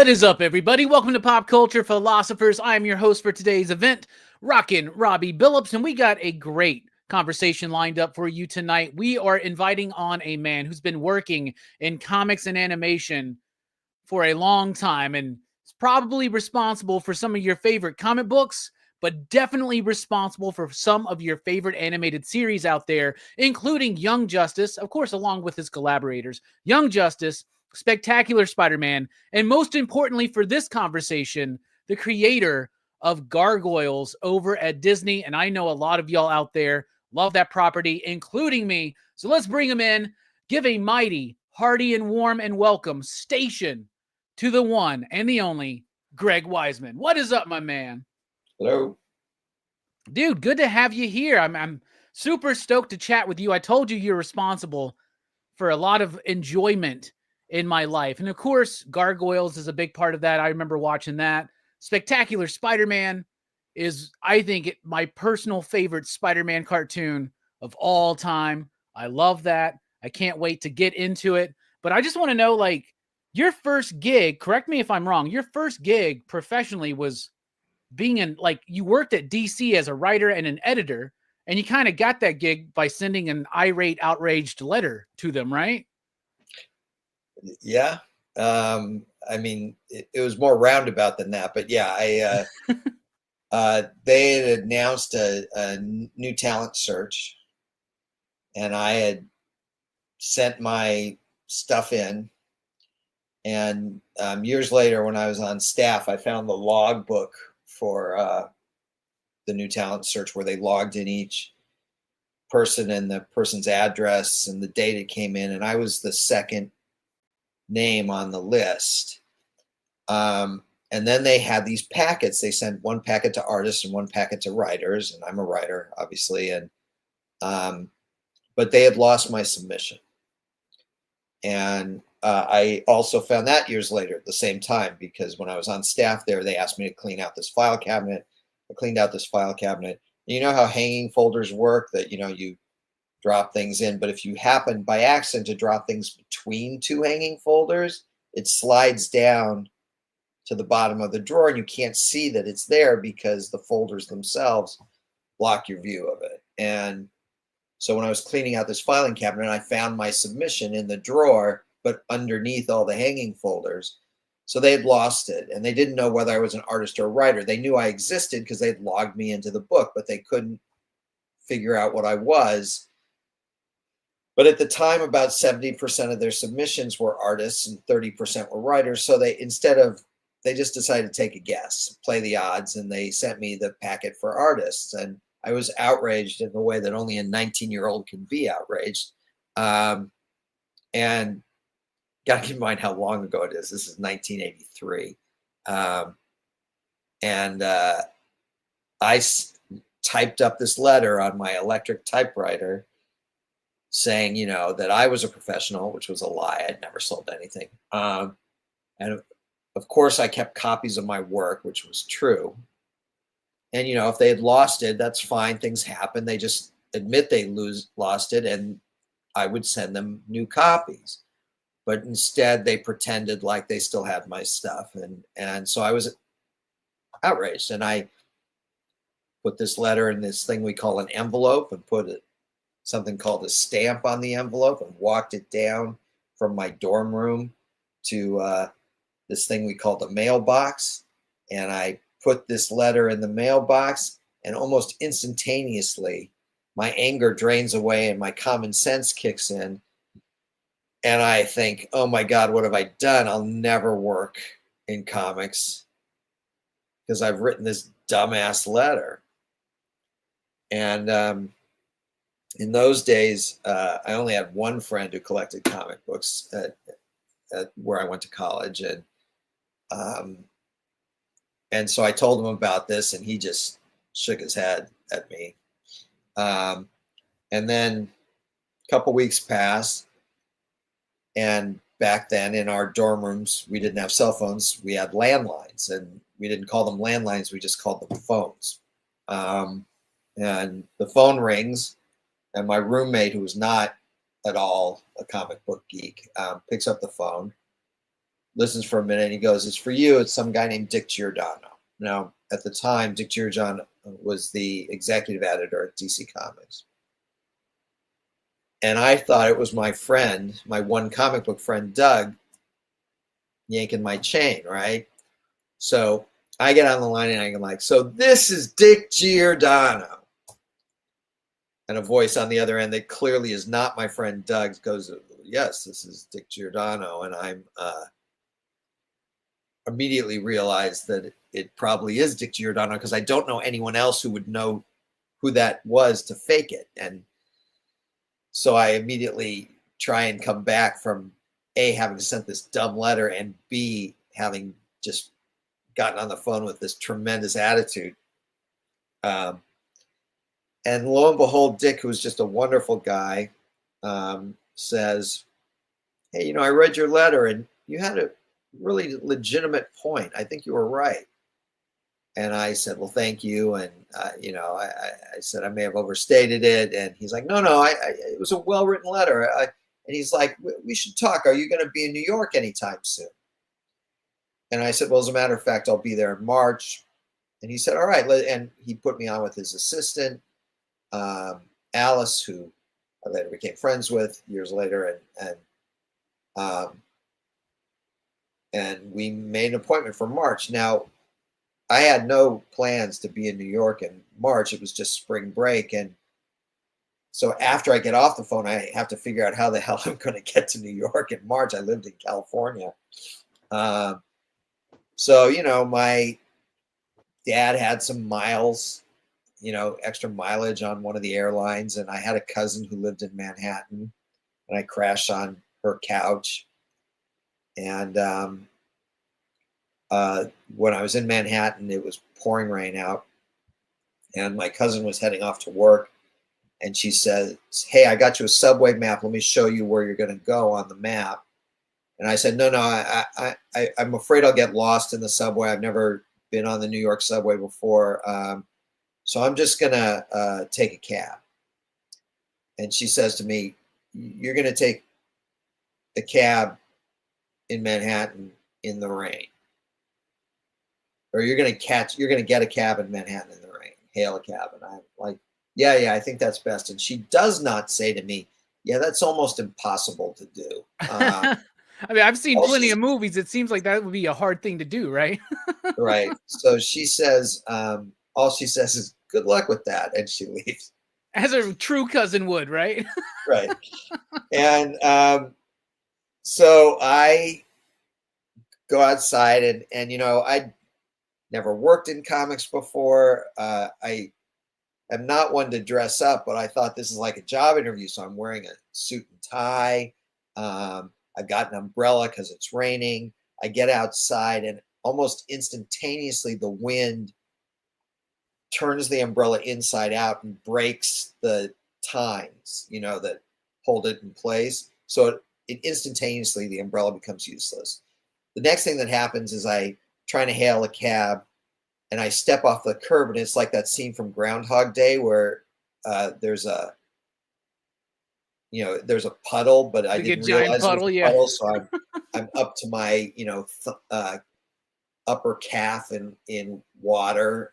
is up, everybody? Welcome to Pop Culture Philosophers. I'm your host for today's event, Rockin Robbie Billups, and we got a great conversation lined up for you tonight. We are inviting on a man who's been working in comics and animation for a long time and is probably responsible for some of your favorite comic books, but definitely responsible for some of your favorite animated series out there, including Young Justice, of course, along with his collaborators. Young Justice, Spectacular Spider-Man, and most importantly for this conversation, the creator of Gargoyles over at Disney. And I know a lot of y'all out there love that property, including me. So let's bring him in, give a mighty, hearty, and warm and welcome station to the one and the only Greg Weisman. What is up, my man? Hello. Dude, good to have you here. I'm super stoked to chat with you. I told you you're responsible for a lot of enjoyment in my life. And of course, Gargoyles is a big part of that. I remember watching that. Spectacular Spider-Man is, I think, my personal favorite Spider-Man cartoon of all time. I love that. I can't wait to get into it. But I just want to know, like, your first gig, correct me if I'm wrong, your first gig professionally was being in, like, you worked at DC as a writer and an editor, and you kind of got that gig by sending an irate, outraged letter to them, right? Yeah. I mean, it was more roundabout than that, but yeah, they had announced a new talent search, and I had sent my stuff in. And years later, when I was on staff, I found the logbook for the new talent search where they logged in each person and the person's address and the date it came in. And I was the second name on the list. And then they had these packets. They sent one packet to artists and one packet to writers. And I'm a writer, obviously. And but they had lost my submission. And I also found that years later at the same time, because when I was on staff there, they asked me to clean out this file cabinet. I cleaned out this file cabinet. You know how hanging folders work, that, you drop things in, but if you happen by accident to drop things between two hanging folders, it slides down to the bottom of the drawer and you can't see that it's there because the folders themselves block your view of it. And so when I was cleaning out this filing cabinet, I found my submission in the drawer, but underneath all the hanging folders. So they had lost it, and they didn't know whether I was an artist or a writer. They knew I existed because they'd logged me into the book, but they couldn't figure out what I was. But at the time, about 70% of their submissions were artists and 30% were writers. So they just decided to take a guess, play the odds, and they sent me the packet for artists. And I was outraged in the way that only a 19-year-old can be outraged. And got to keep in mind how long ago it is. This is 1983. I typed up this letter on my electric typewriter saying, that I was a professional, which was a lie. I'd never sold anything. And of course, I kept copies of my work, which was true. And, if they had lost it, that's fine. Things happen. They just admit they lost it, and I would send them new copies. But instead, they pretended like they still had my stuff. And so I was outraged. And I put this letter in this thing we call an envelope and put something called a stamp on the envelope and walked it down from my dorm room to this thing we called the mailbox. And I put this letter in the mailbox, and almost instantaneously, my anger drains away and my common sense kicks in. And I think, oh my God, what have I done? I'll never work in comics because I've written this dumbass letter. And in those days, I only had one friend who collected comic books at where I went to college. And so I told him about this, and he just shook his head at me. And then a couple weeks passed. And back then in our dorm rooms, we didn't have cell phones. We had landlines, and we didn't call them landlines. We just called them phones. And the phone rings, and my roommate, who was not at all a comic book geek, picks up the phone. listens for a minute, and he goes, "It's for you. It's some guy named Dick Giordano." Now, at the time, Dick Giordano was the executive editor at DC Comics. And I thought it was my friend, my one comic book friend, Doug, yanking my chain, right? So I get on the line and I'm like, "So this is Dick Giordano." And a voice on the other end that clearly is not my friend Doug goes, "Yes, this is Dick Giordano." And I'm immediately realized that it probably is Dick Giordano, because I don't know anyone else who would know who that was to fake it. And so I immediately try and come back from A, having sent this dumb letter, and B, having just gotten on the phone with this tremendous attitude. And lo and behold, Dick, who's just a wonderful guy, says, "Hey, I read your letter and you had a really legitimate point. I think you were right." And I said, "Well, thank you." And, I said, "I may have overstated it." And he's like, "No, it was a well-written letter." And he's like, "We should talk. Are you going to be in New York anytime soon?" And I said, "Well, as a matter of fact, I'll be there in March." And he said, "All right." And he put me on with his assistant, Alice, who I later became friends with years later. And we made an appointment for March. Now, I had no plans to be in New York in March. It was just spring break. And so after I get off the phone, I have to figure out how the hell I'm going to get to New York in March. I lived in California. So, my dad had some miles, extra mileage on one of the airlines. And I had a cousin who lived in Manhattan, and I crashed on her couch. And when I was in Manhattan, it was pouring rain out, and my cousin was heading off to work. And she says, "Hey, I got you a subway map. Let me show you where you're going to go on the map." And I said, "No, I'm afraid I'll get lost in the subway. I've never been on the New York subway before. So I'm just going to take a cab." And she says to me, "You're going to take the cab in Manhattan in the rain, or you're going to get a cab in Manhattan in the rain, hail a cab." And I'm like, yeah, I think that's best." And she does not say to me, "Yeah, that's almost impossible to do." I mean, I've seen plenty of movies. It seems like that would be a hard thing to do, right? Right. So she says, all she says is, "Good luck with that." And she leaves. As a true cousin would, right? Right. And so I go outside, and I'd never worked in comics before. I am not one to dress up, but I thought this is like a job interview. So I'm wearing a suit and tie. I've got an umbrella because it's raining. I get outside, and almost instantaneously the wind turns the umbrella inside out and breaks the tines, that hold it in place. So it instantaneously, the umbrella becomes useless. The next thing that happens is I trying to hail a cab, and I step off the curb, and it's like that scene from Groundhog Day where there's a puddle, but I didn't realize it was a puddle. So I'm up to my upper calf in water.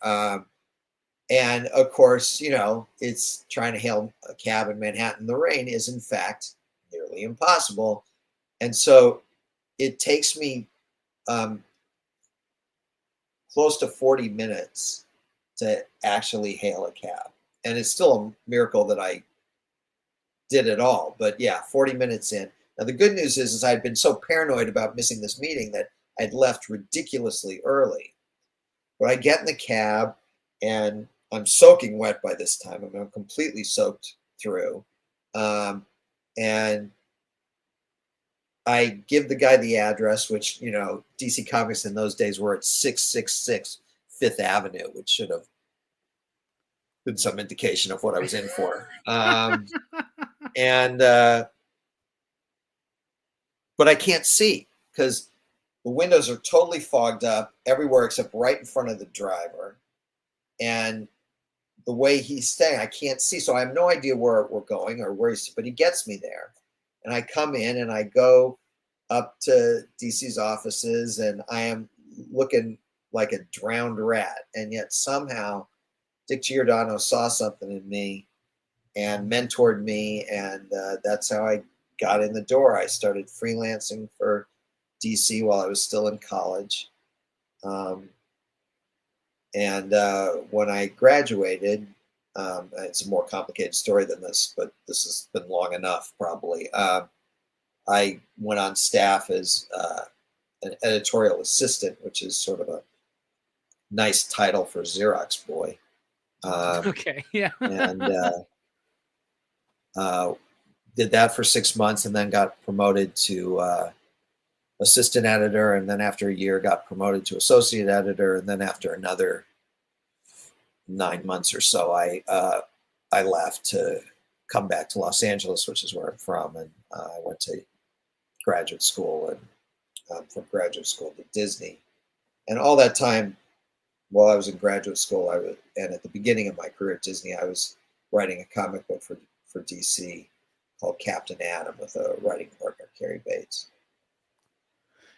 And of course, it's trying to hail a cab in Manhattan. The rain is in fact nearly impossible. And so it takes me close to 40 minutes to actually hail a cab. And it's still a miracle that I did it all. But yeah, 40 minutes in. Now, the good news is I'd been so paranoid about missing this meeting that I'd left ridiculously early. But I get in the cab, and I'm soaking wet by this time. I'm completely soaked through. And I give the guy the address, which, DC Comics in those days were at 666 Fifth Avenue, which should have been some indication of what I was in for. But I can't see because the windows are totally fogged up everywhere except right in front of the driver. And the way he's staying, I can't see. So I have no idea where we're going or where but he gets me there. And I come in and I go up to DC's offices, and I am looking like a drowned rat. And yet somehow Dick Giordano saw something in me and mentored me. And that's how I got in the door. I started freelancing for DC while I was still in college. And when I graduated, it's a more complicated story than this, but this has been long enough probably. I went on staff as an editorial assistant, which is sort of a nice title for Xerox boy. Okay, yeah. And did that for 6 months, and then got promoted to assistant editor, and then after a year got promoted to associate editor, and then after another 9 months or so, I left to come back to Los Angeles, which is where I'm from, and I went to graduate school, and from graduate school to Disney. And all that time, while I was in graduate school, and at the beginning of my career at Disney, I was writing a comic book for DC called Captain Atom with a writing partner, Carrie Bates.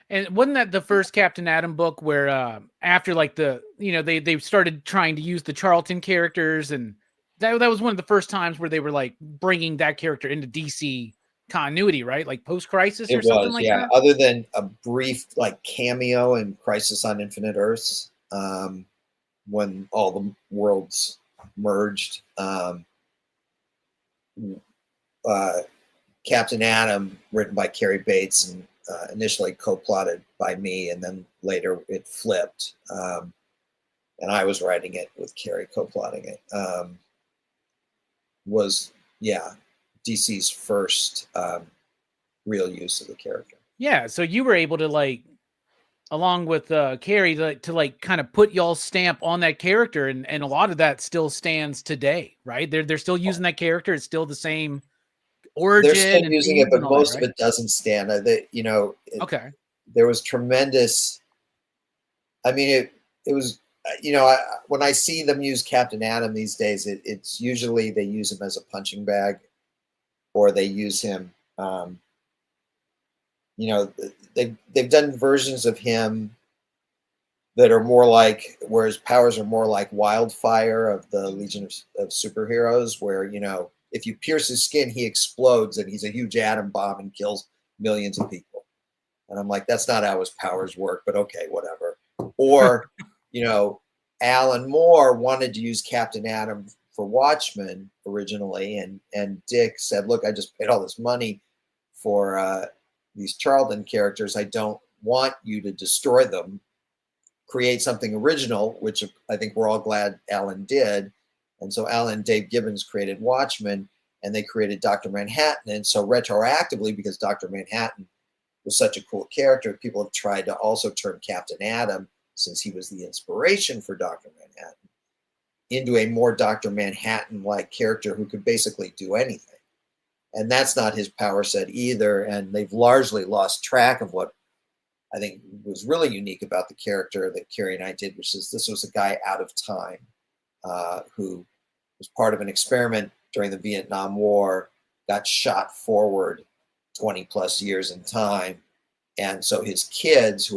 And wasn't that the first Captain Atom book where after like they started trying to use the Charlton characters, and that was one of the first times where they were like bringing that character into DC continuity, right? Like post-Crisis or something like that? Other than a brief like cameo in Crisis on Infinite Earths, when all the worlds merged. Captain Atom, written by Carrie Bates and initially co-plotted by me, and then later it flipped, and I was writing it with Carrie co-plotting it, was DC's first real use of the character. Yeah, so you were able to like, along with Carrie, to like kind of put y'all's stamp on that character, and a lot of that still stands today, right? They're still using that character. It's still the same origin. They're still using it, but most of it doesn't stand. Okay. There was tremendous. I mean, it was. When I see them use Captain Atom these days, it's usually they use him as a punching bag, or they use him. They've done versions of him that are more like, where his powers are more like Wildfire of the Legion of Superheroes, where, if you pierce his skin, he explodes and he's a huge atom bomb and kills millions of people. And I'm like, that's not how his powers work, but okay, whatever. Or, Alan Moore wanted to use Captain Atom for Watchmen originally. And Dick said, look, I just paid all this money for these Charlton characters. I don't want you to destroy them. Create something original, which I think we're all glad Alan did. And so Alan and Dave Gibbons created Watchmen, and they created Dr. Manhattan. And so retroactively, because Dr. Manhattan was such a cool character, people have tried to also turn Captain Atom, since he was the inspiration for Dr. Manhattan, into a more Dr. Manhattan-like character who could basically do anything. And that's not his power set either. And they've largely lost track of what I think was really unique about the character that Carrie and I did, which is this was a guy out of time who was part of an experiment during the Vietnam War, got shot forward 20 plus years in time. And so his kids,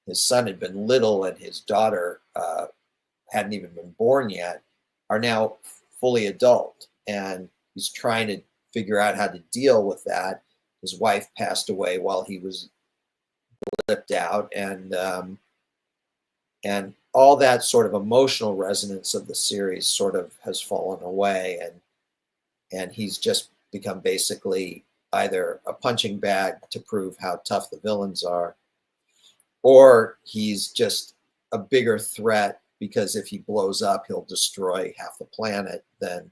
his son had been little and his daughter hadn't even been born yet, are now fully adult. And he's trying to figure out how to deal with that. His wife passed away while he was flipped out, and all that sort of emotional resonance of the series sort of has fallen away, and he's just become basically either a punching bag to prove how tough the villains are, or he's just a bigger threat because if he blows up, he'll destroy half the planet. Then,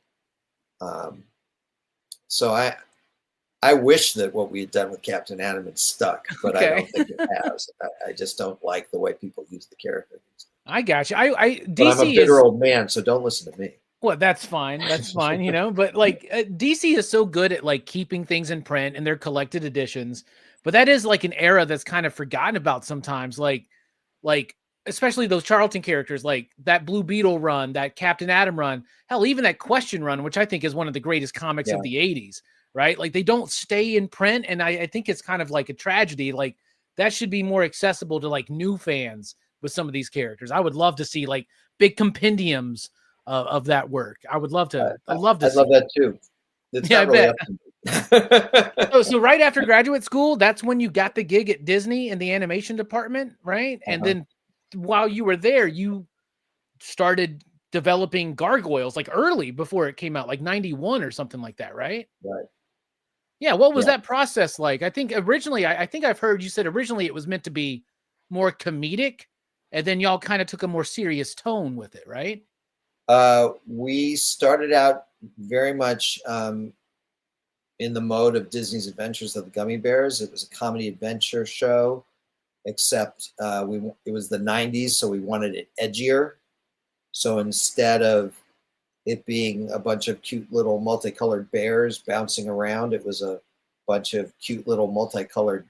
so I wish that what we had done with Captain Atom had stuck, but okay. I don't think it has. I just don't like the way people use the character. I got you. DC but I'm a bitter old man, so don't listen to me. Well, that's fine. That's fine, But like DC is so good at like keeping things in print and their collected editions. But that is like an era that's kind of forgotten about sometimes. Like especially those Charlton characters, like that Blue Beetle run, that Captain Atom run, hell, even that Question run, which I think is one of the greatest comics of the 80s. right? Like they don't stay in print. And I think it's kind of like a tragedy. Like that should be more accessible to like new fans with some of these characters. I would love to see like big compendiums of that work. I would love to. I'd love to I'd see love that too. It's Yeah, I not really bet. up to me. So right after graduate school, that's when you got the gig at Disney in the animation department, right? And then while you were there, you started developing Gargoyles like early before it came out, like 91 or something like that, right? Right. Yeah. What was Yeah. that process like? I think originally, I think I've heard you said originally it was meant to be more comedic, and then y'all kind of took a more serious tone with it, right? We started out very much in the mode of Disney's Adventures of the Gummy Bears. It was a comedy adventure show, except it was the 90s, so we wanted it edgier. So instead of it being a bunch of cute little multicolored bears bouncing around, it was a bunch of cute little multicolored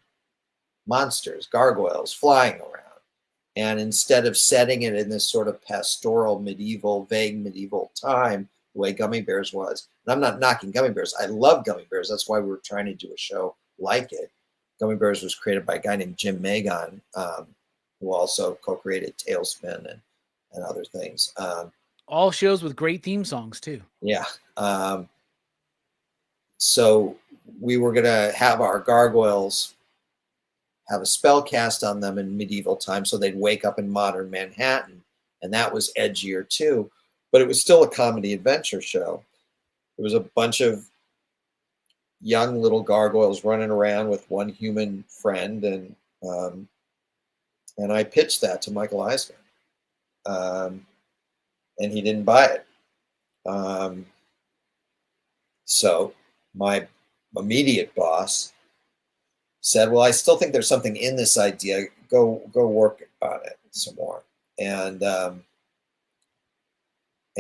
monsters, gargoyles, flying around. And instead of setting it in this sort of pastoral, medieval, vague medieval time, the way Gummy Bears was, and I'm not knocking Gummy Bears. I love Gummy Bears. That's why we were trying to do a show like it. Gummy Bears was created by a guy named Jim Magon, who also co-created Tailspin and other things. All shows with great theme songs too. Yeah. So we were going to have our gargoyles have a spell cast on them in medieval times, so they'd wake up in modern Manhattan, and that was edgier too. But it was still a comedy adventure show. It was a bunch of young little gargoyles running around with one human friend, and I pitched that to Michael Eisner, and he didn't buy it. So my immediate boss said, "Well, I still think there's something in this idea. Go work on it some more."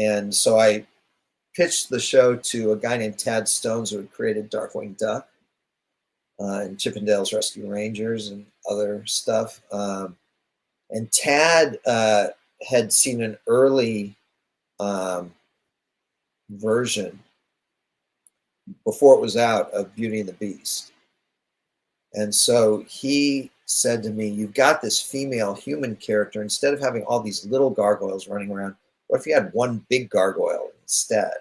And so I pitched the show to a guy named Tad Stones, who had created Darkwing Duck and Chippendales Rescue Rangers and other stuff. And Tad had seen an early version before it was out of Beauty and the Beast. And so he said to me, "You've got this female human character. Instead of having all these little gargoyles running around, what if you had one big gargoyle instead?"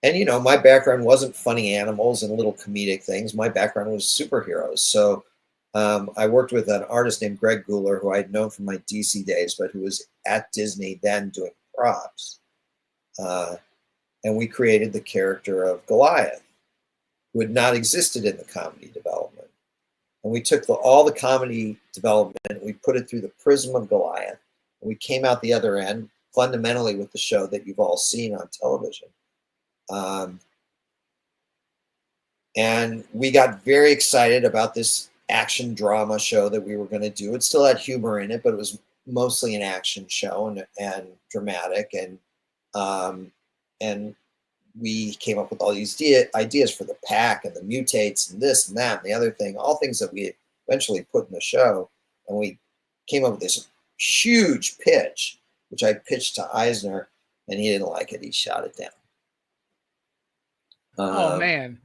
And, you know, my background wasn't funny animals and little comedic things. My background was superheroes. So I worked with an artist named Greg Guler, who I had known from my DC days, but who was at Disney then doing props. And we created the character of Goliath, who had not existed in the comedy development. And we took all the comedy development and we put it through the prism of Goliath. And we came out the other end fundamentally with the show that you've all seen on television. And we got very excited about this action drama show that we were going to do. It still had humor in it, but it was mostly an action show and dramatic. And we came up with all these ideas for the pack and the mutates and this and that and the other thing, all things that we eventually put in the show. And we came up with this huge pitch, which I pitched to Eisner, and he didn't like it. He shot it down. Oh, man.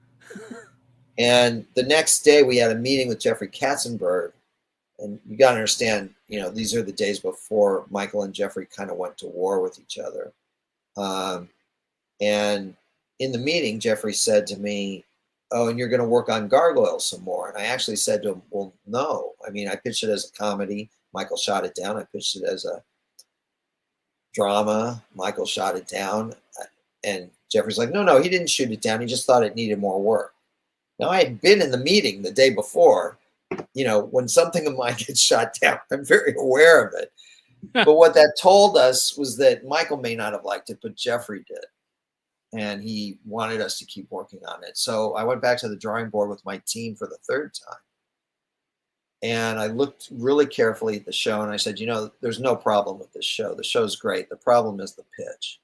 And the next day we had a meeting with Jeffrey Katzenberg. And you got to understand, you know, these are the days before Michael and Jeffrey kind of went to war with each other. And in the meeting, Jeffrey said to me, "Oh, and you're going to work on Gargoyles some more." And I actually said to him, "Well, no. I mean, I pitched it as a comedy. Michael shot it down. I pitched it as a drama. Michael shot it down." And Jeffrey's like, "No, he didn't shoot it down. He just thought it needed more work." Now, I had been in the meeting the day before. You know, when something of mine gets shot down, I'm very aware of it. But what that told us was that Michael may not have liked it, but Jeffrey did. And he wanted us to keep working on it. So I went back to the drawing board with my team for the third time. And I looked really carefully at the show and I said, "You know, there's no problem with this show. The show's great. The problem is the pitch."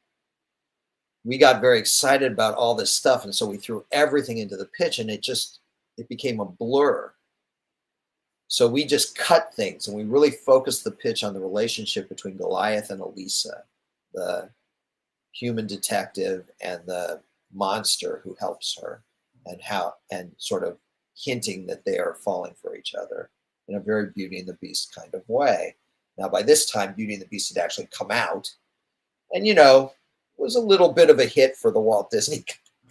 We got very excited about all this stuff. And so we threw everything into the pitch and it became a blur. So we just cut things and we really focused the pitch on the relationship between Goliath and Elisa, the human detective and the monster who helps her. and sort of hinting that they are falling for each other in a very Beauty and the Beast kind of way. Now, by this time, Beauty and the Beast had actually come out, and was a little bit of a hit for the Walt Disney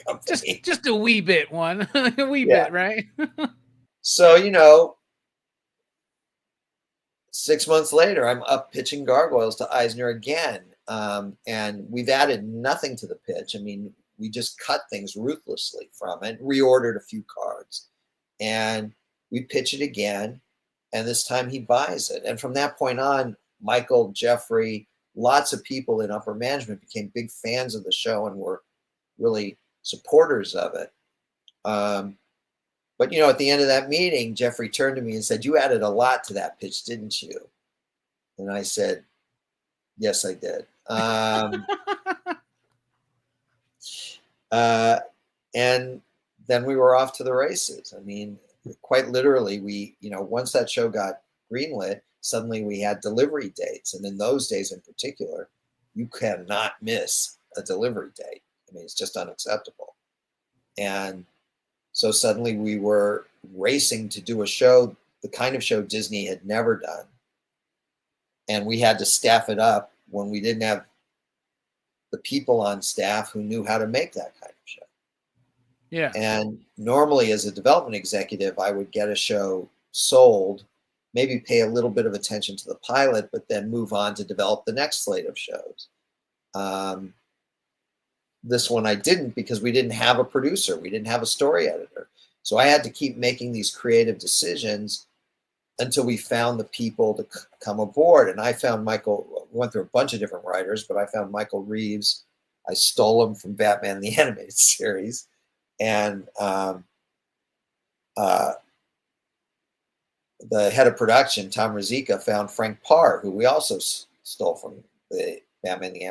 Company. Just a wee bit, a wee bit, right? So 6 months later, I'm up pitching Gargoyles to Eisner again, and we've added nothing to the pitch. I mean, we just cut things ruthlessly from it, reordered a few cards, and we pitch it again, and this time he buys it. And from that point on, Michael, Jeffrey, lots of people in upper management became big fans of the show and were really supporters of it. But at the end of that meeting, Jeffrey turned to me and said, "You added a lot to that pitch, didn't you?" And I said, "Yes, I did." And then we were off to the races. I mean, quite literally, once that show got greenlit, suddenly we had delivery dates. And in those days in particular, you cannot miss a delivery date. I mean, it's just unacceptable. And so suddenly we were racing to do a show, the kind of show Disney had never done. And we had to staff it up when we didn't have the people on staff who knew how to make that kind of show. Yeah. And normally as a development executive, I would get a show sold, maybe pay a little bit of attention to the pilot, but then move on to develop the next slate of shows. This one I didn't, because we didn't have a producer. We didn't have a story editor. So I had to keep making these creative decisions until we found the people to come aboard. And I found Michael, went through a bunch of different writers, but I found Michael Reeves. I stole him from Batman the Animated Series. And the head of production, Tom Ruzicka, found Frank Parr, who we also stole from the Batman the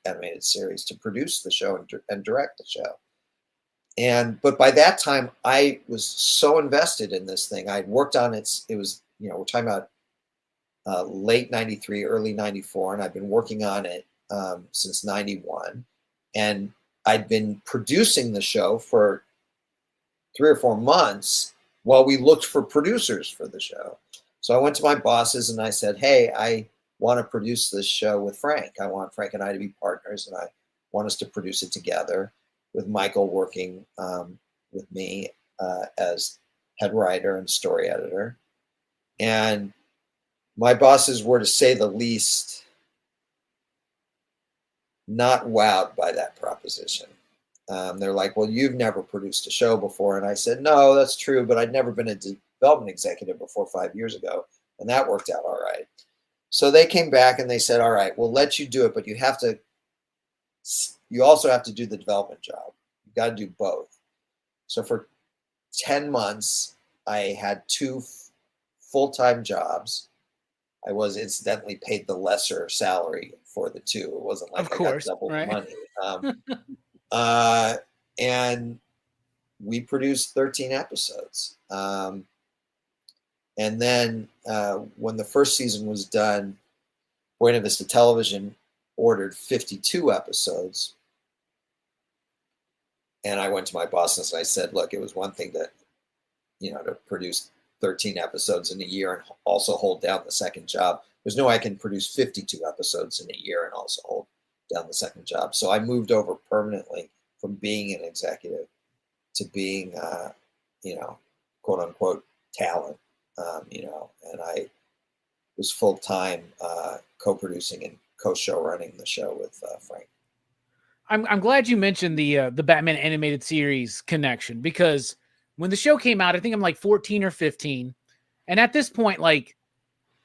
Animated Series, to produce the show and direct the show. But by that time, I was so invested in this thing. I'd worked on it. It was, we're talking about late 93, early 94, and I've been working on it since 91. And I'd been producing the show for 3 or 4 months while we looked for producers for the show. So I went to my bosses and I said, "Hey, I want to produce this show with Frank. I want Frank and I to be partners, and I want us to produce it together, with Michael working with me as head writer and story editor." And my bosses were, to say the least, not wowed by that proposition. They're like, "Well, you've never produced a show before." And I said, "No, that's true, but I'd never been a development executive before 5 years ago, and that worked out all right." So they came back and they said, "All right, we'll let you do it, but you also have to do the development job. You've got to do both." So for 10 months, I had 2 full-time jobs. I was incidentally paid the lesser salary for the 2. It wasn't like I got double the money. And we produced 13 episodes. And then when the first season was done, Buena Vista Television ordered 52 episodes. And I went to my boss and I said, "Look, it was one thing to produce 13 episodes in a year and also hold down the second job. There's no way I can produce 52 episodes in a year and also hold down the second job." So I moved over permanently from being an executive to being, quote unquote talent, and I was full-time co-producing and co-show running the show with Frank. I'm glad you mentioned the Batman animated series connection, because when the show came out, I think I'm like 14 or 15. And at this point, like,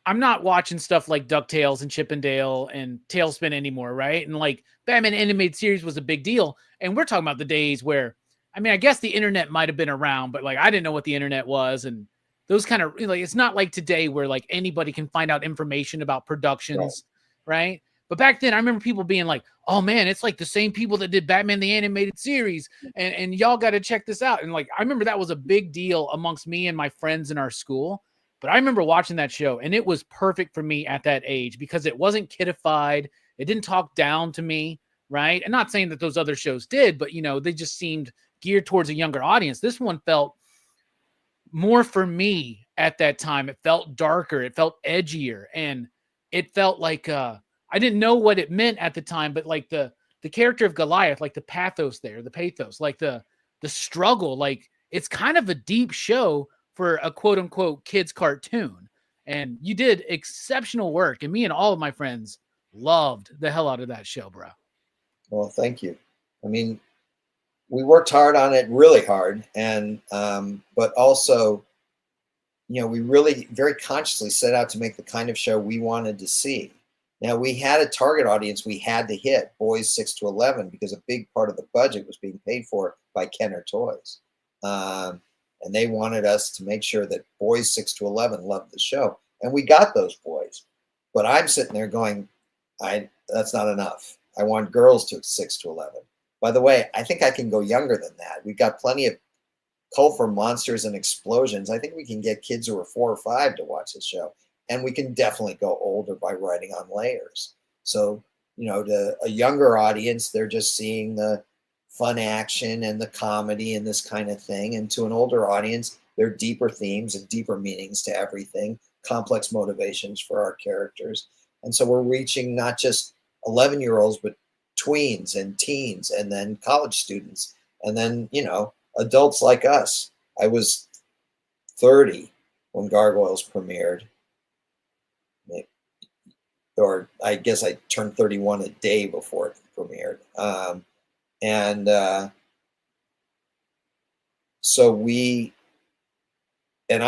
I'm not watching stuff like DuckTales and Chip and Dale and Tailspin anymore, right? And like Batman animated series was a big deal. And we're talking about the days where, I mean, I guess the internet might have been around, but like I didn't know what the internet was. And those kind of, like, it's not like today where like anybody can find out information about productions, right? But back then, I remember people being like, "Oh man, it's like the same people that did Batman the Animated Series, and y'all got to check this out." And like, I remember that was a big deal amongst me and my friends in our school. But I remember watching that show, and it was perfect for me at that age because it wasn't kiddified. It didn't talk down to me, right? And not saying that those other shows did, but they just seemed geared towards a younger audience. This one felt more for me at that time. It felt darker, it felt edgier, and it felt like I didn't know what it meant at the time, but like the character of Goliath, like the pathos there, the pathos, like the struggle, like it's kind of a deep show for a quote unquote kids cartoon. And you did exceptional work, and me and all of my friends loved the hell out of that show, bro. Well, thank you. I mean, we worked hard on it, really hard, and but also, we really very consciously set out to make the kind of show we wanted to see. Now, we had a target audience we had to hit, boys 6 to 11, because a big part of the budget was being paid for by Kenner Toys. And they wanted us to make sure that boys 6 to 11 loved the show. And we got those boys. But I'm sitting there going, that's not enough. I want girls to 6 to 11. By the way, I think I can go younger than that. We've got plenty of Cult for Monsters and Explosions. I think we can get kids who are 4 or 5 to watch the show. And we can definitely go older by writing on layers. So, to a younger audience, they're just seeing the fun action and the comedy and this kind of thing. And to an older audience, there are deeper themes and deeper meanings to everything, complex motivations for our characters. And so we're reaching not just 11-year-olds, but tweens and teens, and then college students, and then, adults like us. I was 30 when Gargoyles premiered. Or I guess I turned 31 a day before it premiered. And I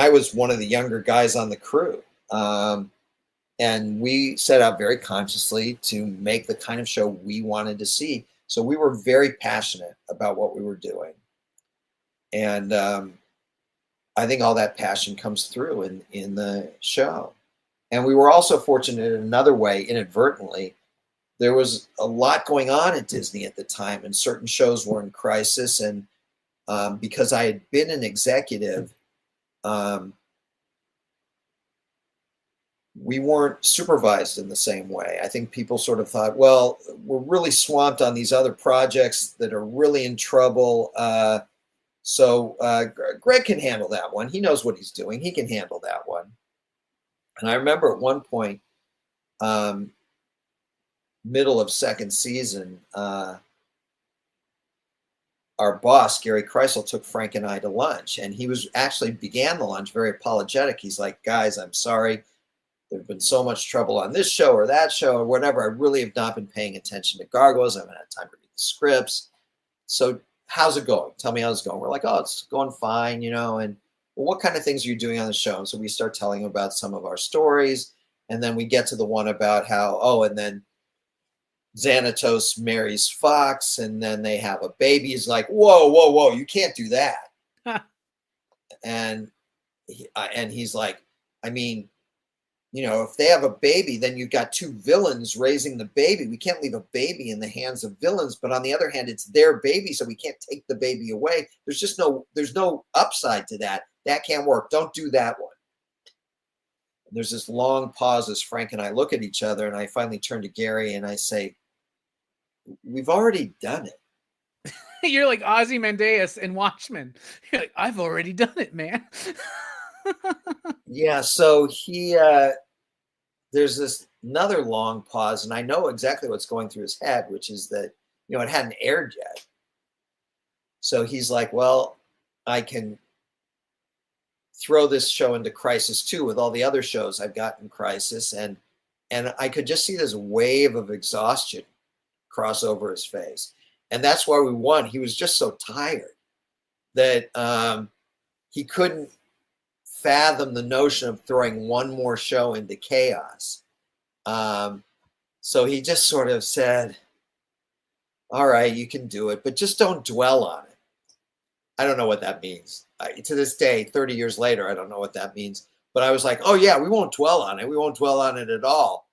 was one of the younger guys on the crew. And we set out very consciously to make the kind of show we wanted to see. So we were very passionate about what we were doing. And I think all that passion comes through in the show. And we were also fortunate in another way, inadvertently. There was a lot going on at Disney at the time, and certain shows were in crisis. And because I had been an executive, we weren't supervised in the same way. I think people sort of thought, well, we're really swamped on these other projects that are really in trouble. So Greg can handle that one. He knows what he's doing. He can handle that one. And I remember at one point, middle of second season, our boss, Gary Kreisel, took Frank and I to lunch. And he began the lunch very apologetic. He's like, guys, I'm sorry. There's been so much trouble on this show or that show or whatever. I really have not been paying attention to Gargoyles. I haven't had time to read the scripts. So how's it going? Tell me how it's going. We're like, oh, it's going fine, and well, what kind of things are you doing on the show? And so we start telling him about some of our stories. And then we get to the one about how, and then Xanatos marries Fox, and then they have a baby. He's like, whoa, you can't do that. And he's like, I mean, if they have a baby, then you've got 2 villains raising the baby. We can't leave a baby in the hands of villains. But on the other hand, it's their baby, so we can't take the baby away. There's no upside to that. That can't work. Don't do that one. And there's this long pause as Frank and I look at each other, and I finally turn to Gary and I say, we've already done it. You're like Ozzy Mendeus in Watchmen. You're like, I've already done it, man. Yeah, so there's this another long pause, and I know exactly what's going through his head, which is that, it hadn't aired yet. So he's like, well, I can throw this show into crisis too with all the other shows I've got in crisis. And I could just see this wave of exhaustion cross over his face. And that's why we won. He was just so tired that he couldn't fathom the notion of throwing one more show into chaos. So he just sort of said, all right, you can do it, but just don't dwell on it. I don't know what that means. To this day, 30 years later, I don't know what that means. But I was like, oh, yeah, we won't dwell on it. We won't dwell on it at all.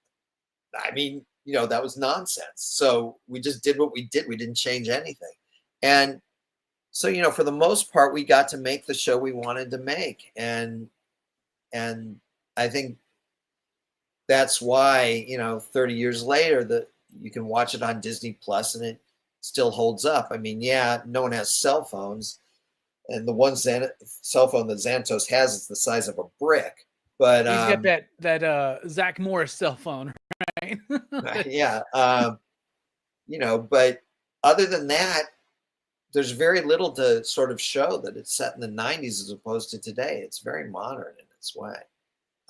I mean, that was nonsense. So we just did what we did. We didn't change anything. And so, for the most part, we got to make the show we wanted to make. And I think that's why, 30 years later, that you can watch it on Disney Plus, and still holds up. I mean, yeah, no one has cell phones, and the one cell phone that Xanatos has is the size of a brick. But He's got that Zach Morris cell phone, right? yeah, but other than that, there's very little to sort of show that it's set in the 90s as opposed to today. It's very modern in its way.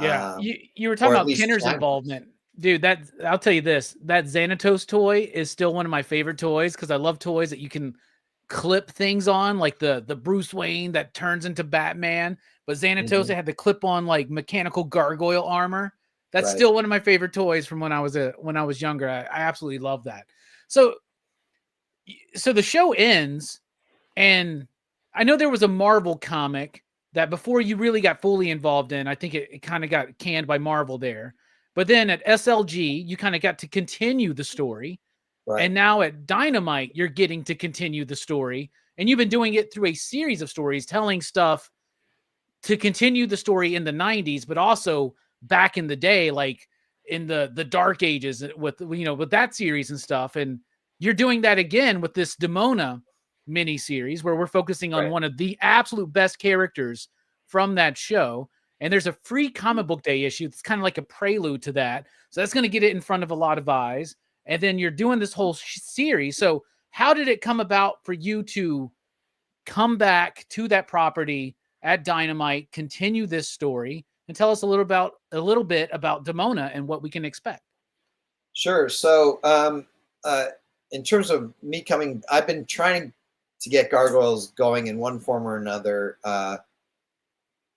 Yeah, you were or talking at about least Kenner's timeless. involvement, dude. I'll tell you this: that Xanatos toy is still one of my favorite toys because I love toys that you can clip things on, like the Bruce Wayne that turns into Batman. But Xanatos, it had the clip-on like mechanical gargoyle armor. That's Right. still one of my favorite toys from when I was younger. I absolutely love that. So the show ends, and I know there was a Marvel comic that before you really got fully involved in, I think it kind of got canned by Marvel there. But then at SLG, you kind of got to continue the story. Right. And now at Dynamite, you're getting to continue the story. And you've been doing it through a series of stories, telling stuff to continue the story in the 90s, but also back in the day, like in the dark ages with that series and stuff. And you're doing that again with this Demona miniseries where we're focusing on one of the absolute best characters from that show. And there's a free comic book day issue. It's kind of like a prelude to that. So that's going to get it in front of a lot of eyes. And then you're doing this whole series. So how did it come about for you to come back to that property at Dynamite, continue this story, and tell us a little bit about Demona and what we can expect? Sure. So in terms of me coming, I've been trying to get Gargoyles going in one form or another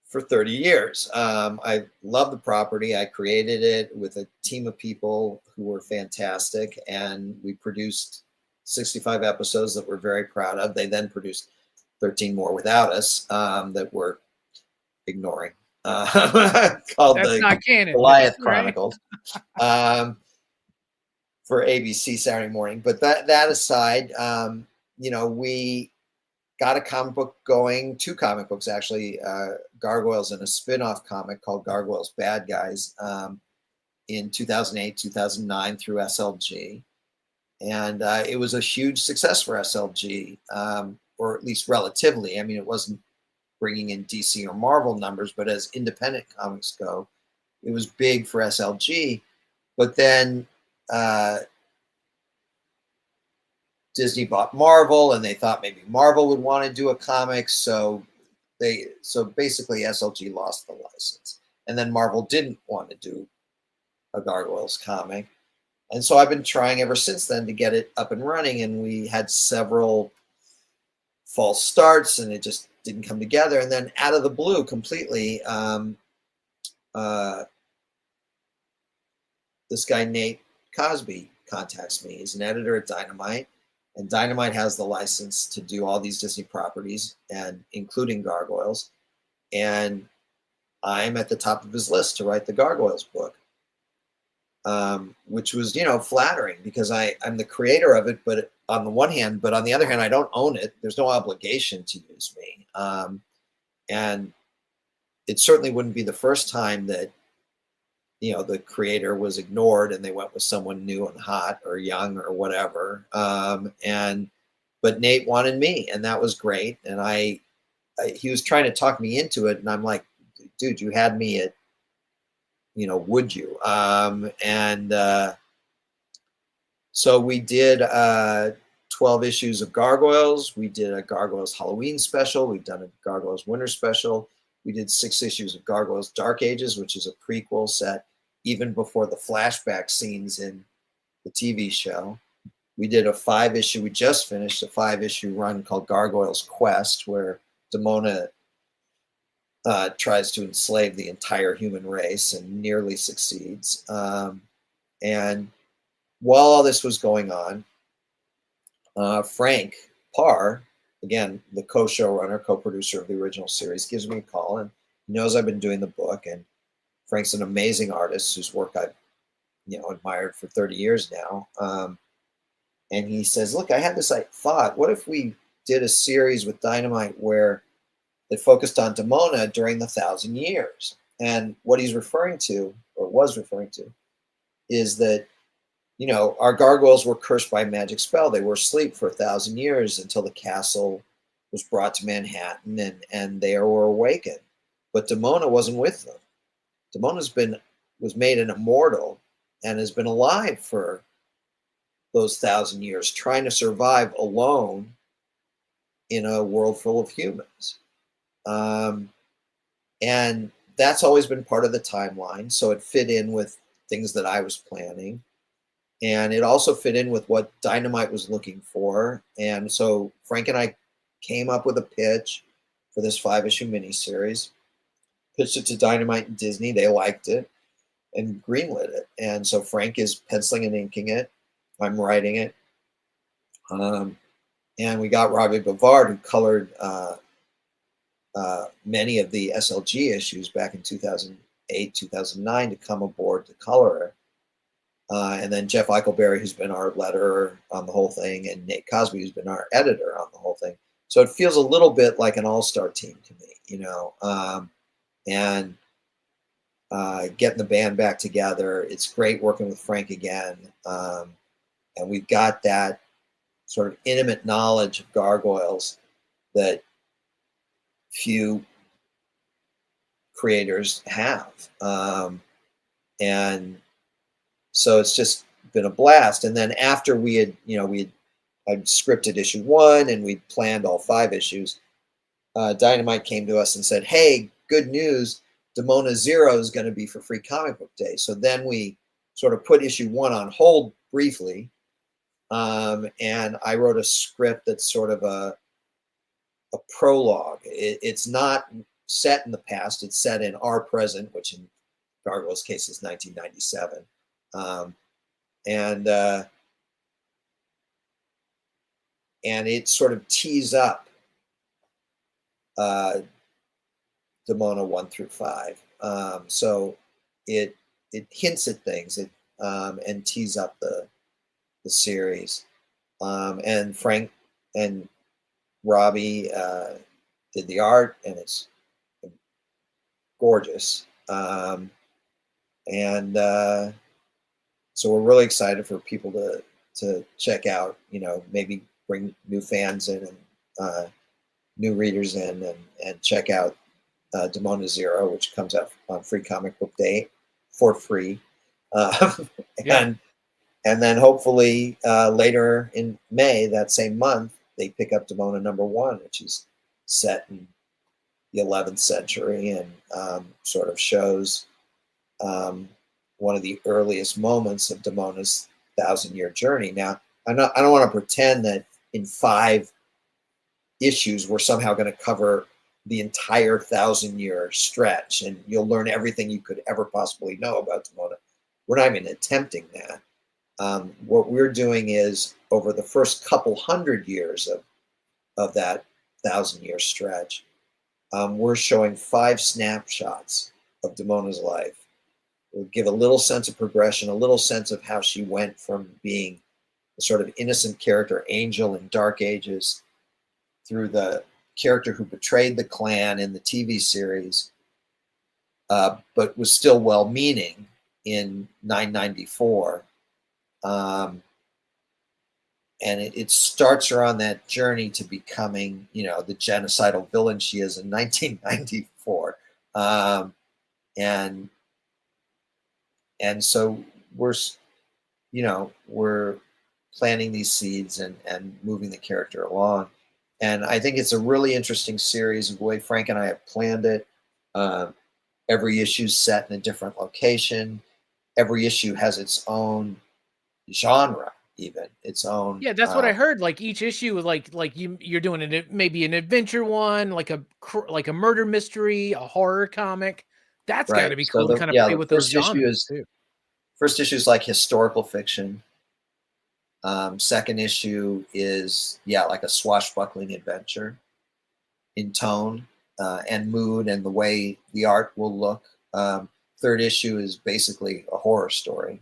for 30 years. I love the property. I created it with a team of people who were fantastic, and we produced 65 episodes that we're very proud of. They then produced 13 more without us that we're ignoring, called That's the not canon, Goliath right? Chronicles for ABC Saturday morning. But that aside, we got a comic book going, 2 comic books actually, Gargoyles and a spin-off comic called Gargoyles Bad Guys in 2008, 2009 through SLG. And it was a huge success for SLG, or at least relatively. I mean, it wasn't bringing in DC or Marvel numbers, but as independent comics go, it was big for SLG. But then Disney bought Marvel, and they thought maybe Marvel would want to do a comic, so basically SLG lost the license, and then Marvel didn't want to do a Gargoyles comic, and so I've been trying ever since then to get it up and running, and we had several false starts, and it just didn't come together, and then out of the blue, completely, this guy Nate Cosby contacts me. He's an editor at Dynamite. And Dynamite has the license to do all these Disney properties, and including Gargoyles. And I'm at the top of his list to write the Gargoyles book, which was, flattering because I'm the creator of it. But on the one hand, but on the other hand, I don't own it. There's no obligation to use me, and it certainly wouldn't be the first time that the creator was ignored and they went with someone new and hot or young or whatever. But Nate wanted me, and that was great. And he was trying to talk me into it, and I'm like, dude, you had me at, would you? So we did 12 issues of Gargoyles. We did a Gargoyles Halloween special. We've done a Gargoyles Winter special. We did 6 issues of Gargoyles Dark Ages, which is a prequel set even before the flashback scenes in the TV show. We did a 5-issue, we just finished a 5-issue run called Gargoyles Quest, where Demona tries to enslave the entire human race and nearly succeeds. And while all this was going on, Frank Parr, again, the co-showrunner, co-producer of the original series, gives me a call, and he knows I've been doing the book, and Frank's an amazing artist whose work I've admired for 30 years now. And he says, look, I had this thought, what if we did a series with Dynamite where it focused on Demona during the 1,000 years? And what he's referring to, or was referring to, is that, our gargoyles were cursed by a magic spell. They were asleep for 1,000 years until the castle was brought to Manhattan, and they were awakened. But Demona wasn't with them. Demona was made an immortal and has been alive for those 1,000 years, trying to survive alone in a world full of humans. And that's always been part of the timeline. So it fit in with things that I was planning. And it also fit in with what Dynamite was looking for. And so Frank and I came up with a pitch for this 5-issue miniseries, pitched it to Dynamite and Disney. They liked it and greenlit it. And so Frank is penciling and inking it. I'm writing it. And we got Robbie Bavard, who colored many of the SLG issues back in 2008, 2009, to come aboard to color it. And then Jeff Eichelberry, who's been our letterer on the whole thing, and Nate Cosby, who's been our editor on the whole thing. So it feels a little bit like an all-star team to me, and getting the band back together. It's great working with Frank again. And we've got that sort of intimate knowledge of gargoyles that few creators have. And so it's just been a blast. And then after I'd scripted issue 1 and we planned all 5 issues, Dynamite came to us and said, hey, good news, Demona Zero is going to be for Free Comic Book Day. So then we sort of put issue 1 on hold briefly. And I wrote a script that's sort of a prologue. It's not set in the past. It's set in our present, which in Gargoyle's case is 1997. And it sort of tees up Demona 1 through 5. So it hints at things and tees up the series. And Frank and Robbie did the art, and it's gorgeous. So we're really excited for people to check out, maybe bring new fans in and new readers in and check out Demona Zero, which comes out on Free Comic Book Day for free. Yeah. And then hopefully later in May, that same month, they pick up Demona number 1, which is set in the 11th century and sort of shows one of the earliest moments of Demona's 1,000-year journey. Now, I don't want to pretend that in 5 issues we're somehow going to cover the entire 1,000-year stretch and you'll learn everything you could ever possibly know about Demona. We're not even attempting that. What we're doing is, over the first couple hundred years of that 1,000-year stretch, we're showing 5 snapshots of Demona's life. We'll give a little sense of progression, a little sense of how she went from being a sort of innocent character, angel in Dark Ages, through the character who betrayed the clan in the TV series, but was still well-meaning in 994. And it starts her on that journey to becoming, the genocidal villain she is in 1994. And so we're planting these seeds and moving the character along. And I think it's a really interesting series of the way Frank and I have planned it. Every issue is set in a different location. Every issue has its own genre, even its own. Yeah, that's what I heard. Like each issue is like you're doing maybe an adventure one, like a murder mystery, a horror comic. That's got to be cool to kind of play with those genres too. First issue is like historical fiction. Second issue is like a swashbuckling adventure in tone and mood and the way the art will look. Third issue is basically a horror story.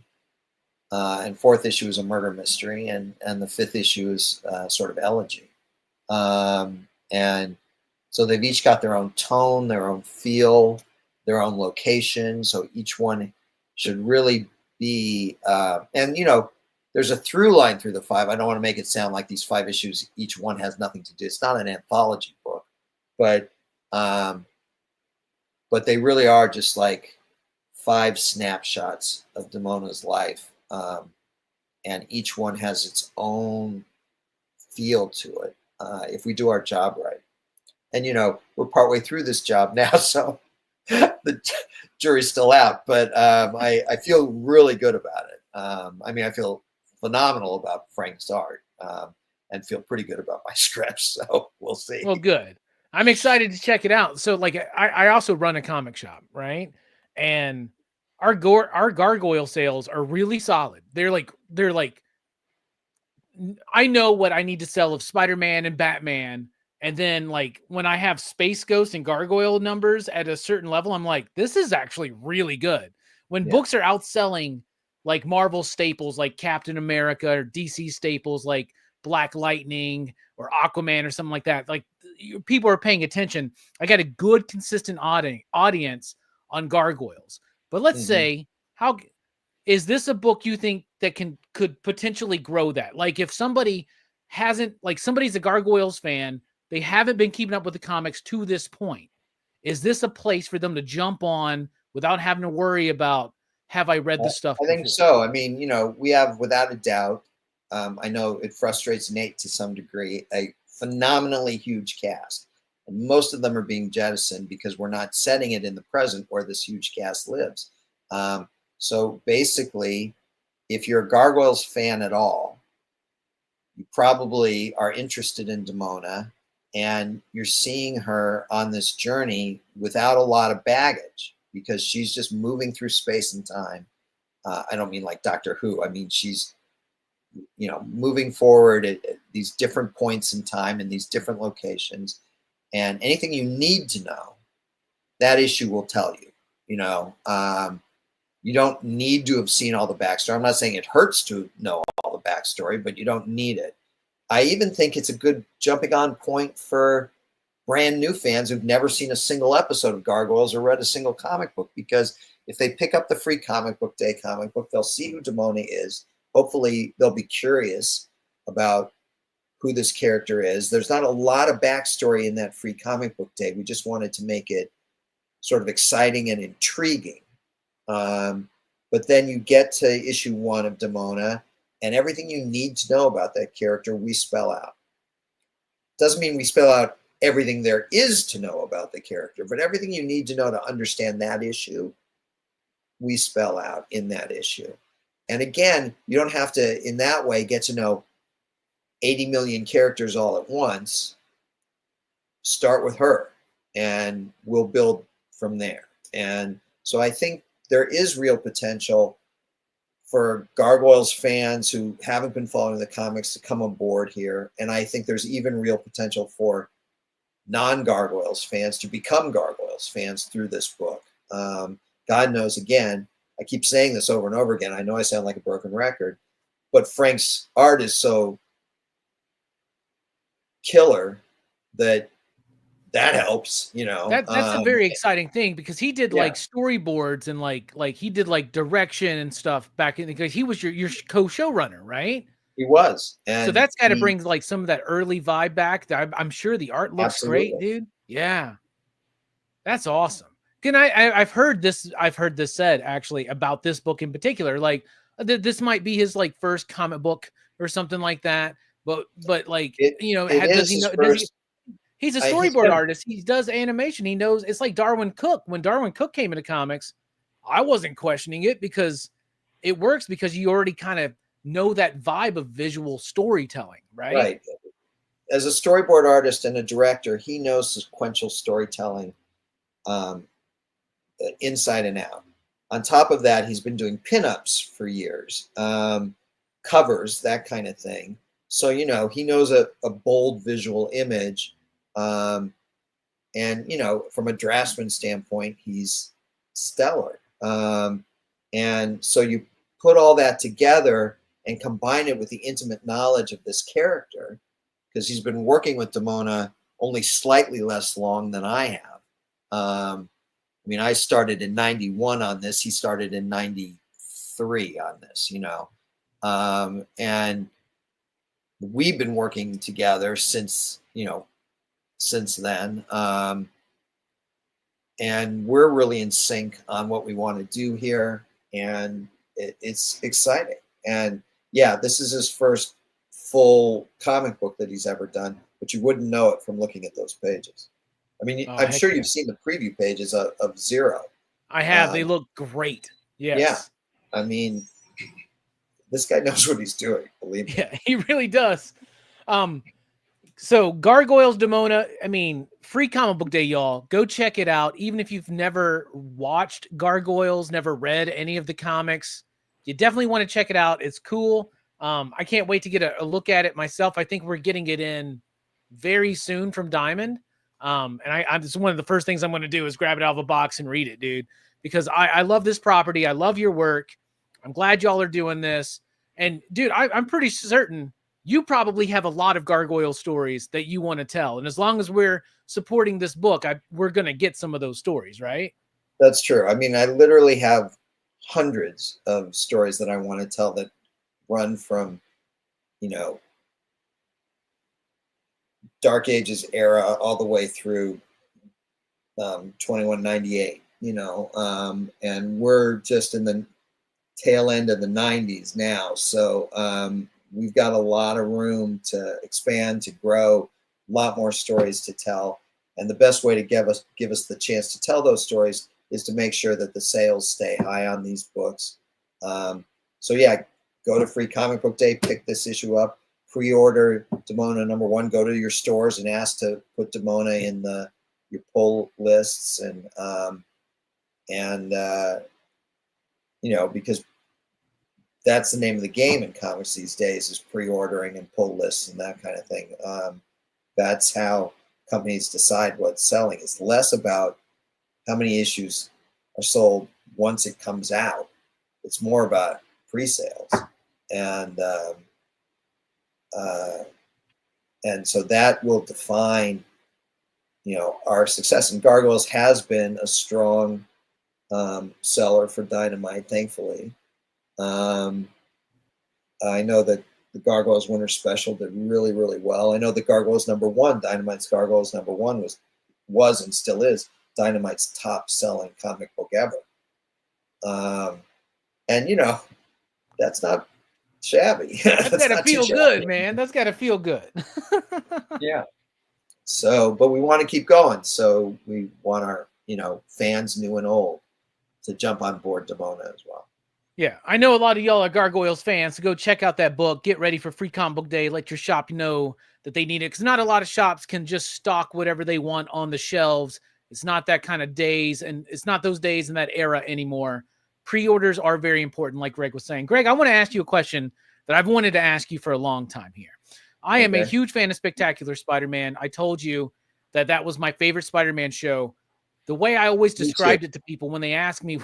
And fourth issue is a murder mystery, and the fifth issue is sort of elegy. And so they've each got their own tone, their own feel, their own location. So each one should really be, and there's a through line through the 5. I don't want to make it sound like these 5 issues, each one has nothing to do. It's not an anthology book, but they really are just like 5 snapshots of Damona's life. And each one has its own feel to it, if we do our job right. And, we're partway through this job now, so the jury's still out, but I feel really good about it. I feel phenomenal about Frank's art, and feel pretty good about my scripts, so we'll see. Well, good. I'm excited to check it out. So like I also run a comic shop, right? And our gargoyle sales are really solid. They're like I know what I need to sell of Spider-Man and Batman. And then like when I have Space Ghost and Gargoyle numbers at a certain level, I'm like, this is actually really good. When books are outselling like Marvel staples like Captain America or DC staples like Black Lightning or Aquaman or something like that, like people are paying attention. I got a good consistent audience on Gargoyles. But let's say, how is this a book you think that could potentially grow that? Like if somebody hasn't, like somebody's a Gargoyles fan, they haven't been keeping up with the comics to this point. Is this a place for them to jump on without having to worry about, have I read the stuff I think before? so. I mean, we have, without a doubt, I know it frustrates Nate to some degree, a phenomenally huge cast. And most of them are being jettisoned because we're not setting it in the present where this huge cast lives. So basically, if you're a Gargoyles fan at all, you probably are interested in Damona, and you're seeing her on this journey without a lot of baggage because she's just moving through space and time. I don't mean like Doctor Who. I mean, she's, moving forward at these different points in time in these different locations. And anything you need to know, that issue will tell you. You don't need to have seen all the backstory. I'm not saying it hurts to know all the backstory, but you don't need it. I even think it's a good jumping on point for brand new fans who've never seen a single episode of Gargoyles or read a single comic book, because if they pick up the free comic book day comic book, they'll see who Damona is. Hopefully they'll be curious about who this character is. There's not a lot of backstory in that free comic book day. We just wanted to make it sort of exciting and intriguing. But then you get to issue 1 of Damona, and everything you need to know about that character, we spell out. Doesn't mean we spell out everything there is to know about the character, but everything you need to know to understand that issue, we spell out in that issue. And again, you don't have to, in that way, get to know 80 million characters all at once. Start with her, and we'll build from there. And so I think there is real potential for Gargoyles fans who haven't been following the comics to come on board here. And I think there's even real potential for non-Gargoyles fans to become Gargoyles fans through this book. God knows, again, I keep saying this over and over again. I know I sound like a broken record, but Frank's art is so killer that helps, That's a very exciting thing, because he did like storyboards and like he did like direction and stuff back in, because he was your co-showrunner, right? He was. And so that's got to bring like some of that early vibe back. I'm sure the art looks great, dude. Yeah. That's awesome. I've heard this said actually about this book in particular, like this might be his like first comic book or something like that. But like, he's a storyboard artist. He does animation. He knows. It's like Darwin Cook. When Darwin Cook came into comics, I wasn't questioning it because it works, because you already kind of know that vibe of visual storytelling, right? Right. As a storyboard artist and a director, he knows sequential storytelling inside and out. On top of that, he's been doing pinups for years, covers, that kind of thing. So, he knows a bold visual image. And, from a draftsman standpoint, he's stellar. And so you put all that together and combine it with the intimate knowledge of this character, because he's been working with Damona only slightly less long than I have. I started in 91 on this. He started in 93 on this, And we've been working together since then. And we're really in sync on what we want to do here. And it's exciting. And yeah, this is his first full comic book that he's ever done, but you wouldn't know it from looking at those pages. I mean, I'm sure you've seen the preview pages of Zero. I have. They look great. Yes. Yeah. I mean, this guy knows what he's doing, believe me. Yeah, he really does. So Gargoyles Demona, I mean, free comic book day, y'all. Go check it out. Even if you've never watched Gargoyles, never read any of the comics, you definitely want to check it out. It's cool. I can't wait to get a look at it myself. I think we're getting it in very soon from Diamond. And I'm just one of the first things I'm going to do is grab it out of a box and read it, dude, because I love this property. I love your work. I'm glad y'all are doing this. And dude, I'm pretty certain you probably have a lot of gargoyle stories that you want to tell. And as long as we're supporting this book, we're going to get some of those stories, right? That's true. I mean, I literally have hundreds of stories that I want to tell that run from, Dark Ages era all the way through 2198, and we're just in the tail end of the 90s now. So we've got a lot of room to expand, to grow, a lot more stories to tell. And the best way to give us the chance to tell those stories is to make sure that the sales stay high on these books. So yeah, go to Free Comic Book Day, pick this issue up, pre-order Demona #1, go to your stores and ask to put Demona in your pull lists, and because that's the name of the game in comics these days, is pre-ordering and pull lists and that kind of thing. That's how companies decide what's selling. It's less about how many issues are sold once it comes out. It's more about pre-sales. And so that will define, our success. And Gargoyles has been a strong seller for Dynamite, thankfully. I know that the Gargoyles Winter Special did really, really well. I know that Gargoyles #1, Dynamite's Gargoyles #1 was and still is Dynamite's top-selling comic book ever. And that's not shabby. That's gotta feel good, man. That's gotta feel good. Yeah. So, but we want to keep going. So we want our, fans new and old to jump on board Demona as well. Yeah, I know a lot of y'all are Gargoyles fans, so go check out that book. Get ready for Free Comic Book Day. Let your shop know that they need it, because not a lot of shops can just stock whatever they want on the shelves. It's not that kind of days, and it's not those days in that era anymore. Pre-orders are very important, like Greg was saying. Greg, I want to ask you a question that I've wanted to ask you for a long time here. I am a huge fan of Spectacular Spider-Man. I told you that was my favorite Spider-Man show. The way I always described it to people when they ask me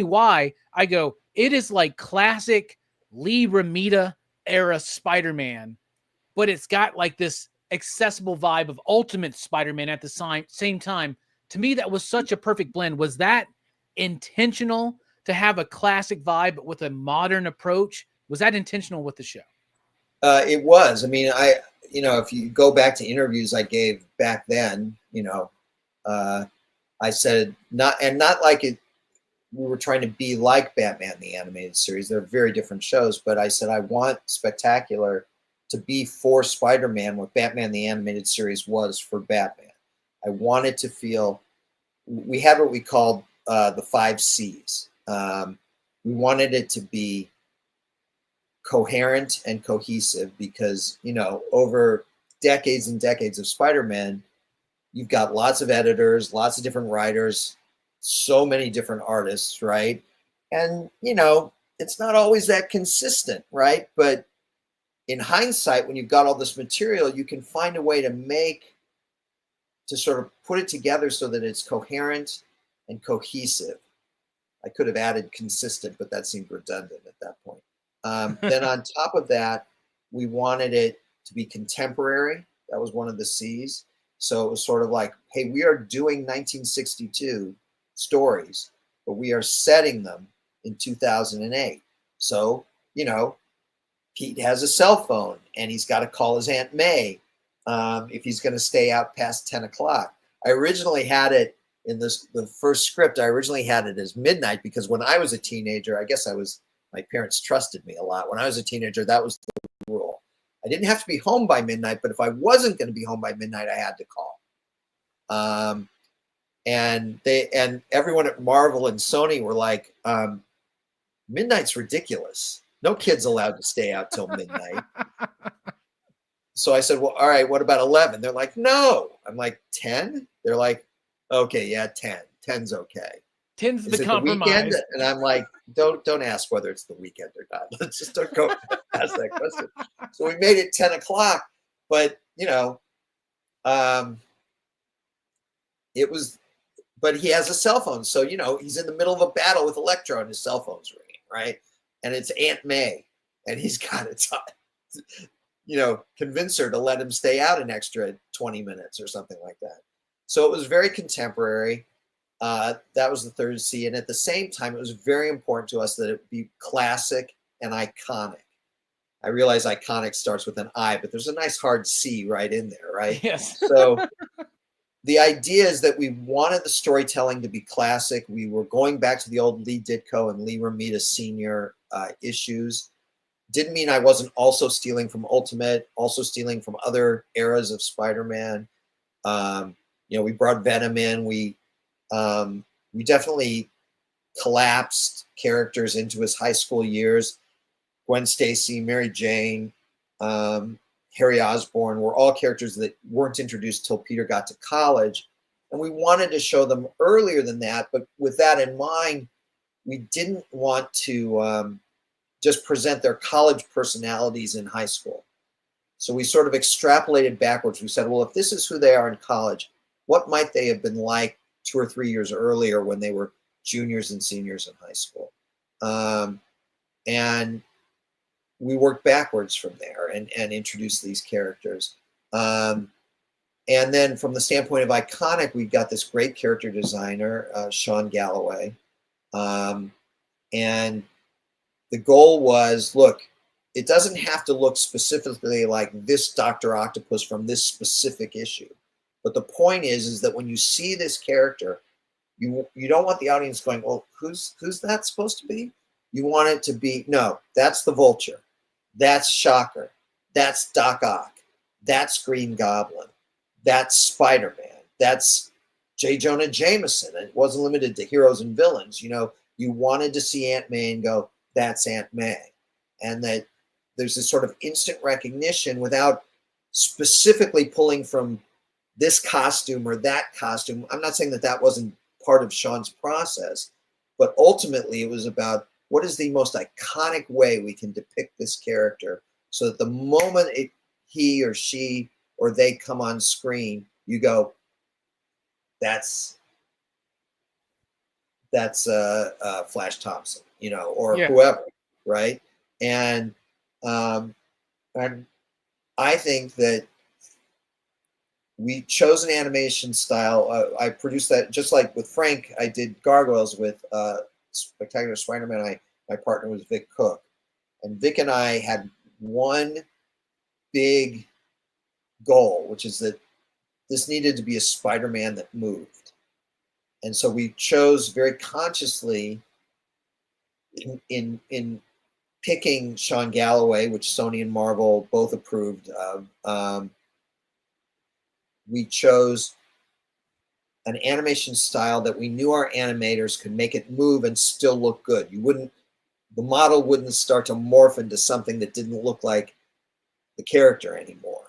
why, I go, it is like classic Lee Romita era Spider-Man, but it's got like this accessible vibe of Ultimate Spider-Man at the same time. To me, that was such a perfect blend. Was that intentional to have a classic vibe with a modern approach? Was that intentional with the show? It was. I mean, if you go back to interviews I gave back then, I said not like it. We were trying to be like Batman the Animated Series. They're very different shows, but I said I want Spectacular to be for Spider-Man what Batman the Animated Series was for Batman. I wanted to feel. We had what we called the 5 C's. We wanted it to be coherent and cohesive because, over decades and decades of Spider-Man, you've got lots of editors, lots of different writers, so many different artists, right? And, it's not always that consistent, right? But in hindsight, when you've got all this material, you can find a way to sort of put it together so that it's coherent and cohesive. I could have added consistent, but that seemed redundant at that point. Then on top of that, we wanted it to be contemporary. That was one of the C's. So it was sort of like, hey, we are doing 1962 stories, but we are setting them in 2008. So you know, Pete has a cell phone and he's got to call his Aunt May if he's going to stay out past 10 o'clock. I originally had it in the first script. I originally had it as midnight because when I was a teenager, I guess my parents trusted me a lot. When I was a teenager, that was the rule. I didn't have to be home by midnight, but if I wasn't going to be home by midnight, I had to call. And everyone at Marvel and Sony were like, midnight's ridiculous. No kid's allowed to stay out till midnight. So I said, well, all right, what about 11? They're like, no. I'm like, 10? They're like, okay, yeah, 10. 10's okay. 10's the compromise. Weekend? And I'm like, don't ask whether it's the weekend or not. Let's just don't go ask that question. So we made it 10 o'clock, but but he has a cell phone. So, he's in the middle of a battle with Electro and his cell phone's ringing, right? And it's Aunt May, and he's got to, convince her to let him stay out an extra 20 minutes or something like that. So it was very contemporary. That was the third C. And at the same time, it was very important to us that it be classic and iconic. I realize iconic starts with an I, but there's a nice hard C right in there, right? Yes. So the idea is that we wanted the storytelling to be classic. We were going back to the old Lee Ditko and Lee Romita Sr. Issues. Didn't mean I wasn't also stealing from Ultimate, also stealing from other eras of Spider-Man. We brought Venom in. We definitely collapsed characters into his high school years. Gwen Stacy, Mary Jane, Harry Osborn were all characters that weren't introduced till Peter got to college. And we wanted to show them earlier than that. But with that in mind, we didn't want to just present their college personalities in high school. So we sort of extrapolated backwards. We said, well, if this is who they are in college, what might they have been like 2 or 3 years earlier when they were juniors and seniors in high school? And we worked backwards from there and introduced these characters. And then from the standpoint of iconic, we've got this great character designer, Sean Galloway. And the goal was, look, it doesn't have to look specifically like this Dr. Octopus from this specific issue. But the point is that when you see this character, you don't want the audience going, well, who's that supposed to be? You want it to be, no, that's the Vulture. That's Shocker. That's Doc Ock. That's Green Goblin. That's Spider-Man. That's J. Jonah Jameson. It wasn't limited to heroes and villains. You wanted to see Aunt May and go, that's Aunt May. And that there's this sort of instant recognition without specifically pulling from this costume or that costume. I'm not saying that wasn't part of Sean's process, but ultimately it was about what is the most iconic way we can depict this character so that the moment he or she or they come on screen, you go, that's Flash Thompson, or whoever, right? And I think that we chose an animation style. I produced that just like with Frank. I did Gargoyles with Spectacular Spider-Man. My partner was Vic Cook, and Vic and I had one big goal, which is that this needed to be a Spider-Man that moved. And so we chose very consciously in picking Sean Galloway, which Sony and Marvel both approved of. We chose an animation style that we knew our animators could make it move and still look good. The model wouldn't start to morph into something that didn't look like the character anymore.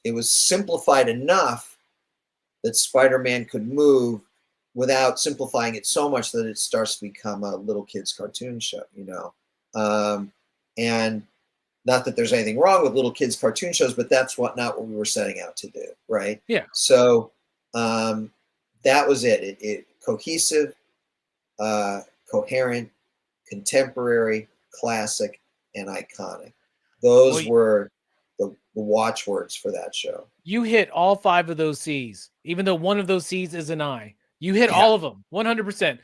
It was simplified enough that Spider-Man could move without simplifying it so much that it starts to become a little kid's cartoon show, and not that there's anything wrong with little kids' cartoon shows, but that's not what we were setting out to do, right? Yeah. So that was it. It cohesive, coherent, contemporary, classic, and iconic. Those were the watchwords for that show. You hit all 5 of those C's, even though one of those C's is an I. You hit all of them, 100%.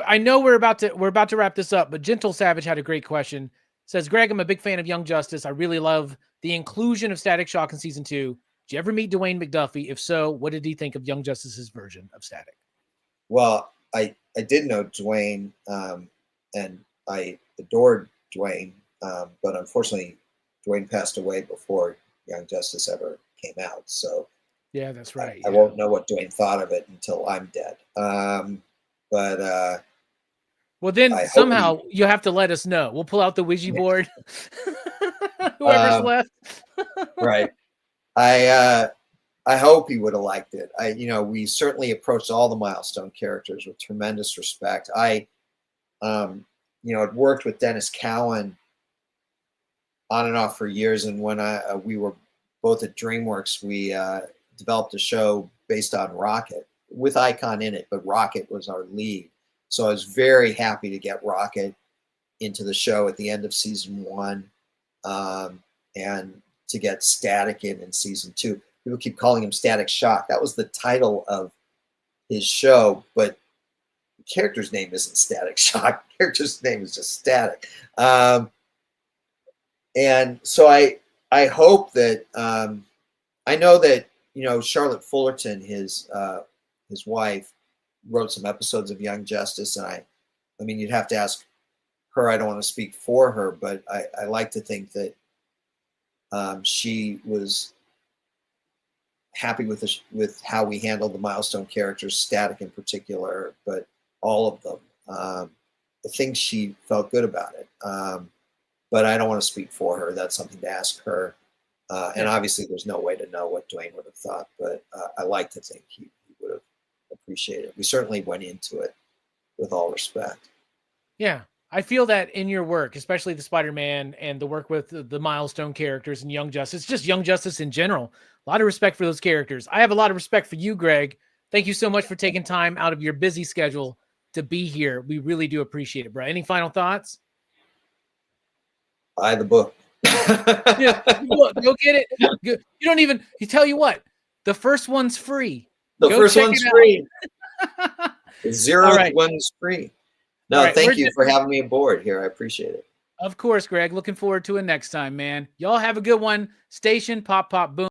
I know we're about to wrap this up, but Gentle Savage had a great question. Says, Greg, I'm a big fan of Young Justice. I really love the inclusion of Static Shock in season 2. Did you ever meet Dwayne McDuffie? If so, what did he think of Young Justice's version of Static? Well, I did know Dwayne, and I adored Dwayne, but unfortunately, Dwayne passed away before Young Justice ever came out. So yeah, that's right. I won't know what Dwayne thought of it until I'm dead. But well, then somehow you have to let us know. We'll pull out the Ouija board. Whoever's left. Right. I hope he would have liked it. We certainly approached all the Milestone characters with tremendous respect. I'd worked with Dennis Cowan on and off for years, and when we were both at DreamWorks, we developed a show based on Rocket with Icon in it, but Rocket was our lead. So I was very happy to get Rocket into the show at the end of season 1, and to get Static in season 2. People keep calling him Static Shock. That was the title of his show, but the character's name isn't Static Shock. The character's name is just Static. And so I hope that I know that Charlotte Fullerton, his wife, wrote some episodes of Young Justice, and I mean, you'd have to ask her. I don't want to speak for her, but I like to think that she was happy with how we handled the Milestone characters, Static in particular, but all of them. I think she felt good about it, but I don't want to speak for her. That's something to ask her. And obviously, there's no way to know what Dwayne would have thought, but I like to think he would have appreciated it. We certainly went into it with all respect. Yeah. I feel that in your work, especially the Spider-Man and the work with the Milestone characters and Young Justice, just Young Justice in general, a lot of respect for those characters. I have a lot of respect for you, Greg. Thank you so much for taking time out of your busy schedule to be here. We really do appreciate it, bro. Any final thoughts? Buy the book. Yeah, go get it. You don't even, you tell you what, the first one's free. The first one's free. The 0th one's free. No, thank you for having me aboard here. I appreciate it. Of course, Greg. Looking forward to it next time, man. Y'all have a good one. Station, pop, pop, boom.